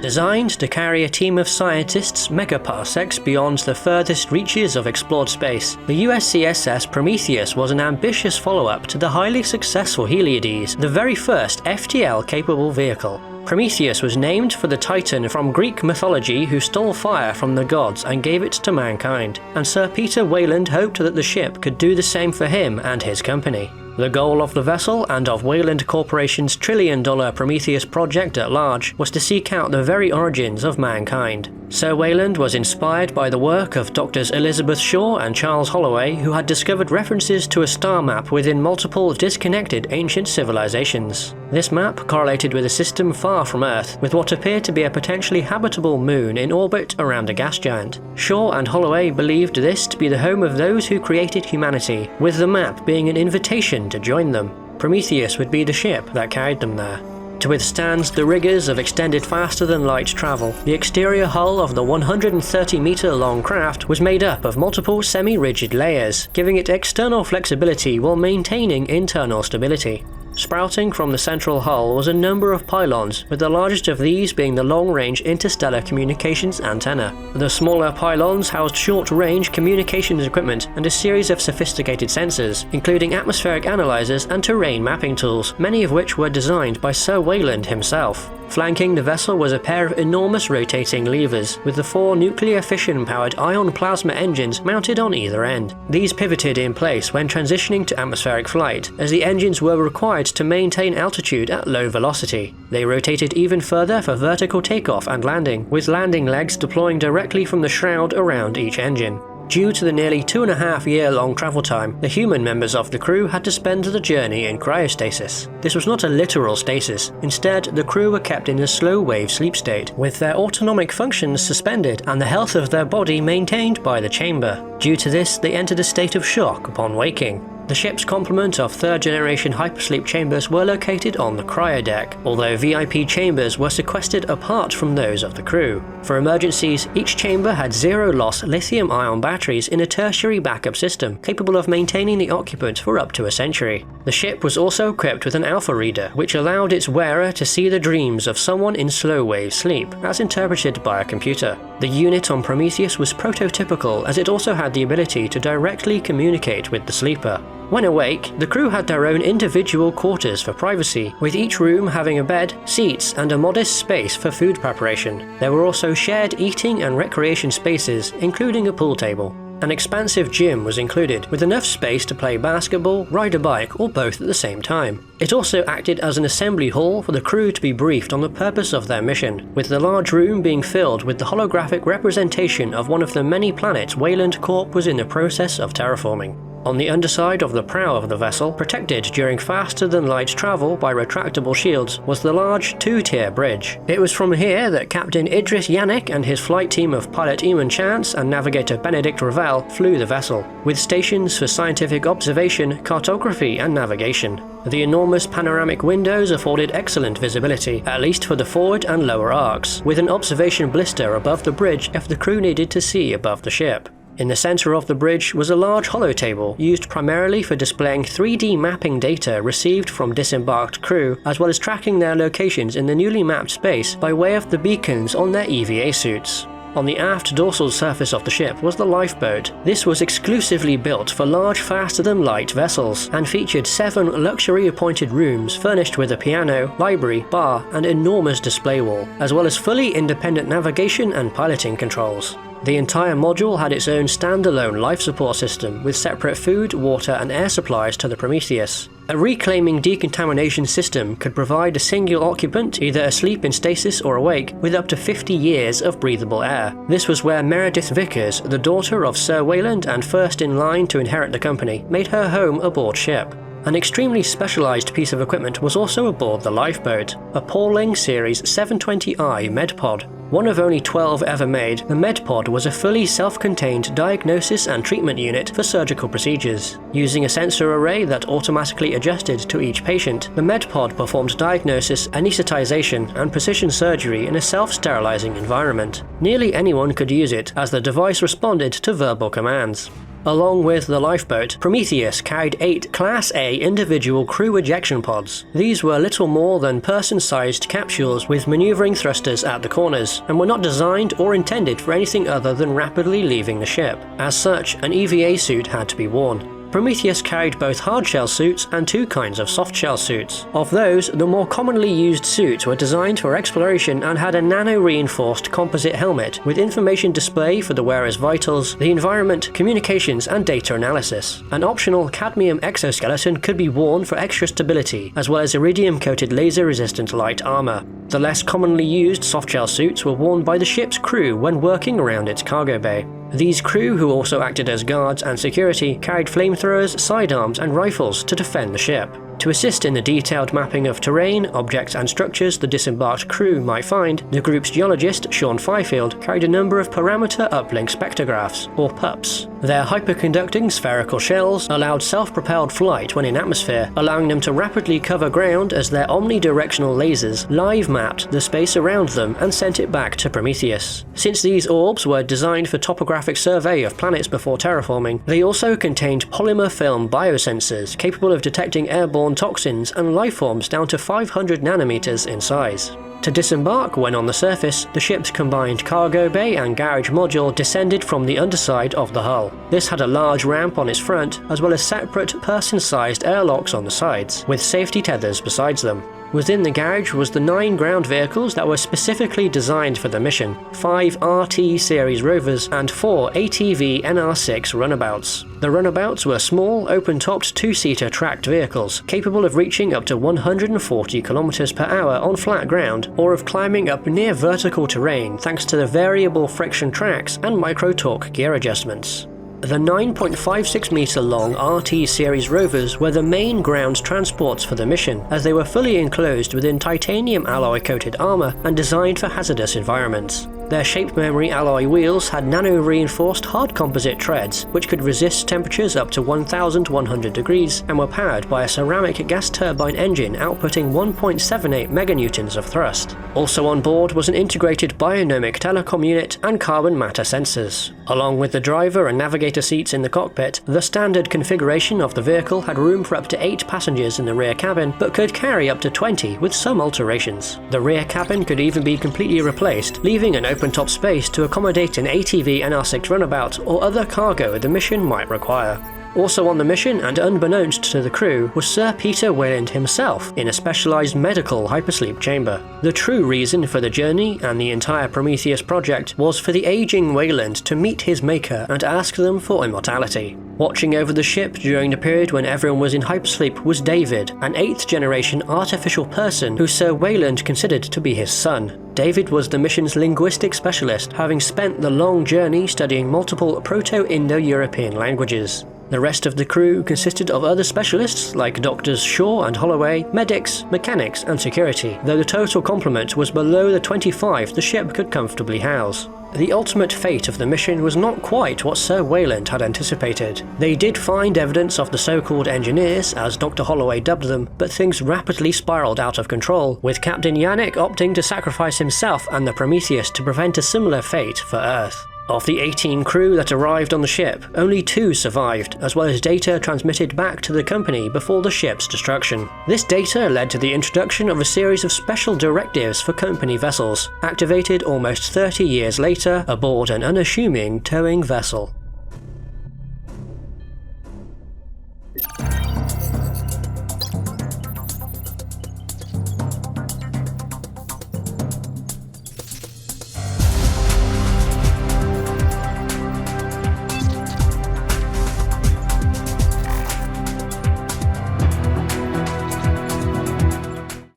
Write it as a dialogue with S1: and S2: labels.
S1: Designed to carry a team of scientists megaparsecs beyond the furthest reaches of explored space, the USCSS Prometheus was an ambitious follow-up to the highly successful Heliades, the very first FTL-capable vehicle. Prometheus was named for the Titan from Greek mythology who stole fire from the gods and gave it to mankind, and Sir Peter Weyland hoped that the ship could do the same for him and his company. The goal of the vessel, and of Weyland Corporation's trillion-dollar Prometheus project at large, was to seek out the very origins of mankind. Sir Weyland was inspired by the work of Drs. Elizabeth Shaw and Charles Holloway, who had discovered references to a star map within multiple disconnected ancient civilizations. This map correlated with a system far from Earth, with what appeared to be a potentially habitable moon in orbit around a gas giant. Shaw and Holloway believed this to be the home of those who created humanity, with the map being an invitation to join them. Prometheus would be the ship that carried them there. To withstand the rigors of extended faster-than-light travel, the exterior hull of the 130-meter-long craft was made up of multiple semi-rigid layers, giving it external flexibility while maintaining internal stability. Sprouting from the central hull was a number of pylons, with the largest of these being the long-range interstellar communications antenna. The smaller pylons housed short-range communications equipment and a series of sophisticated sensors, including atmospheric analyzers and terrain mapping tools, many of which were designed by Sir Weyland himself. Flanking the vessel was a pair of enormous rotating levers, with the 4 nuclear fission-powered ion plasma engines mounted on either end. These pivoted in place when transitioning to atmospheric flight, as the engines were required to maintain altitude at low velocity. They rotated even further for vertical takeoff and landing, with landing legs deploying directly from the shroud around each engine. Due to the nearly 2.5-year-long travel time, the human members of the crew had to spend the journey in cryostasis. This was not a literal stasis. Instead, the crew were kept in a slow-wave sleep state, with their autonomic functions suspended and the health of their body maintained by the chamber. Due to this, they entered a state of shock upon waking. The ship's complement of third-generation hypersleep chambers were located on the cryodeck, although VIP chambers were sequestered apart from those of the crew. For emergencies, each chamber had zero-loss lithium-ion batteries in a tertiary backup system, capable of maintaining the occupant for up to a century. The ship was also equipped with an alpha reader, which allowed its wearer to see the dreams of someone in slow-wave sleep, as interpreted by a computer. The unit on Prometheus was prototypical, as it also had the ability to directly communicate with the sleeper. When awake, the crew had their own individual quarters for privacy, with each room having a bed, seats, and a modest space for food preparation. There were also shared eating and recreation spaces, including a pool table. An expansive gym was included, with enough space to play basketball, ride a bike, or both at the same time. It also acted as an assembly hall for the crew to be briefed on the purpose of their mission, with the large room being filled with the holographic representation of one of the many planets Weyland Corp was in the process of terraforming. On the underside of the prow of the vessel, protected during faster-than-light travel by retractable shields, was the large 2-tier bridge. It was from here that Captain Idris Yannick and his flight team of pilot Eamon Chance and navigator Benedict Ravel flew the vessel, with stations for scientific observation, cartography, and navigation. The enormous panoramic windows afforded excellent visibility, at least for the forward and lower arcs, with an observation blister above the bridge if the crew needed to see above the ship. In the center of the bridge was a large holotable, used primarily for displaying 3D mapping data received from disembarked crew, as well as tracking their locations in the newly mapped space by way of the beacons on their EVA suits. On the aft dorsal surface of the ship was the lifeboat. This was exclusively built for large faster-than-light vessels, and featured 7 luxury-appointed rooms furnished with a piano, library, bar, and enormous display wall, as well as fully independent navigation and piloting controls. The entire module had its own standalone life support system, with separate food, water, and air supplies to the Prometheus. A reclaiming decontamination system could provide a single occupant, either asleep in stasis or awake, with up to 50 years of breathable air. This was where Meredith Vickers, the daughter of Sir Weyland and first in line to inherit the company, made her home aboard ship. An extremely specialized piece of equipment was also aboard the lifeboat, a Pauling Series 720i MedPod. One of only 12 ever made, the MedPod was a fully self-contained diagnosis and treatment unit for surgical procedures. Using a sensor array that automatically adjusted to each patient, the MedPod performed diagnosis, anesthetization, and precision surgery in a self-sterilizing environment. Nearly anyone could use it, as the device responded to verbal commands. Along with the lifeboat, Prometheus carried 8 Class A individual crew ejection pods. These were little more than person-sized capsules with maneuvering thrusters at the corners, and were not designed or intended for anything other than rapidly leaving the ship. As such, an EVA suit had to be worn. Prometheus carried both hardshell suits and 2 kinds of softshell suits. Of those, the more commonly used suits were designed for exploration and had a nano-reinforced composite helmet with information display for the wearer's vitals, the environment, communications, and data analysis. An optional cadmium exoskeleton could be worn for extra stability, as well as iridium-coated laser-resistant light armor. The less commonly used softshell suits were worn by the ship's crew when working around its cargo bay. These crew, who also acted as guards and security, carried flamethrowers, sidearms, and rifles to defend the ship. To assist in the detailed mapping of terrain, objects, and structures the disembarked crew might find, the group's geologist, Sean Fifield, carried a number of parameter uplink spectrographs, or PUPs. Their hyperconducting spherical shells allowed self-propelled flight when in atmosphere, allowing them to rapidly cover ground as their omnidirectional lasers live mapped the space around them and sent it back to Prometheus. Since these orbs were designed for topographic survey of planets before terraforming, they also contained polymer film biosensors capable of detecting airborne toxins and lifeforms down to 500 nanometers in size. To disembark when on the surface, the ship's combined cargo bay and garage module descended from the underside of the hull. This had a large ramp on its front, as well as separate person-sized airlocks on the sides, with safety tethers besides them. Within the garage was the 9 ground vehicles that were specifically designed for the mission, 5 RT series rovers and 4 ATV NR6 runabouts. The runabouts were small, open-topped 2-seater tracked vehicles, capable of reaching up to 140 km per hour on flat ground, or of climbing up near vertical terrain thanks to the variable friction tracks and micro-torque gear adjustments. The 9.56 meter long RT series rovers were the main ground transports for the mission, as they were fully enclosed within titanium alloy coated armor and designed for hazardous environments. Their shape memory alloy wheels had nano-reinforced hard composite treads, which could resist temperatures up to 1100 degrees, and were powered by a ceramic gas turbine engine outputting 1.78 meganewtons of thrust. Also on board was an integrated bionomic telecom unit and carbon matter sensors. Along with the driver and navigator seats in the cockpit, the standard configuration of the vehicle had room for up to 8 passengers in the rear cabin, but could carry up to 20 with some alterations. The rear cabin could even be completely replaced, leaving an open-top space to accommodate an ATV NR6 runabout or other cargo the mission might require. Also on the mission, and unbeknownst to the crew, was Sir Peter Weyland himself in a specialised medical hypersleep chamber. The true reason for the journey and the entire Prometheus project was for the ageing Weyland to meet his maker and ask them for immortality. Watching over the ship during the period when everyone was in hypersleep was David, an 8th generation artificial person who Sir Weyland considered to be his son. David was the mission's linguistic specialist, having spent the long journey studying multiple Proto-Indo-European languages. The rest of the crew consisted of other specialists like Doctors Shaw and Holloway, medics, mechanics, and security, though the total complement was below the 25 the ship could comfortably house. The ultimate fate of the mission was not quite what Sir Weyland had anticipated. They did find evidence of the so-called engineers, as Dr. Holloway dubbed them, but things rapidly spiraled out of control, with Captain Yannick opting to sacrifice himself and the Prometheus to prevent a similar fate for Earth. Of the 18 crew that arrived on the ship, only 2 survived, as well as data transmitted back to the company before the ship's destruction. This data led to the introduction of a series of special directives for company vessels, activated almost 30 years later aboard an unassuming towing vessel.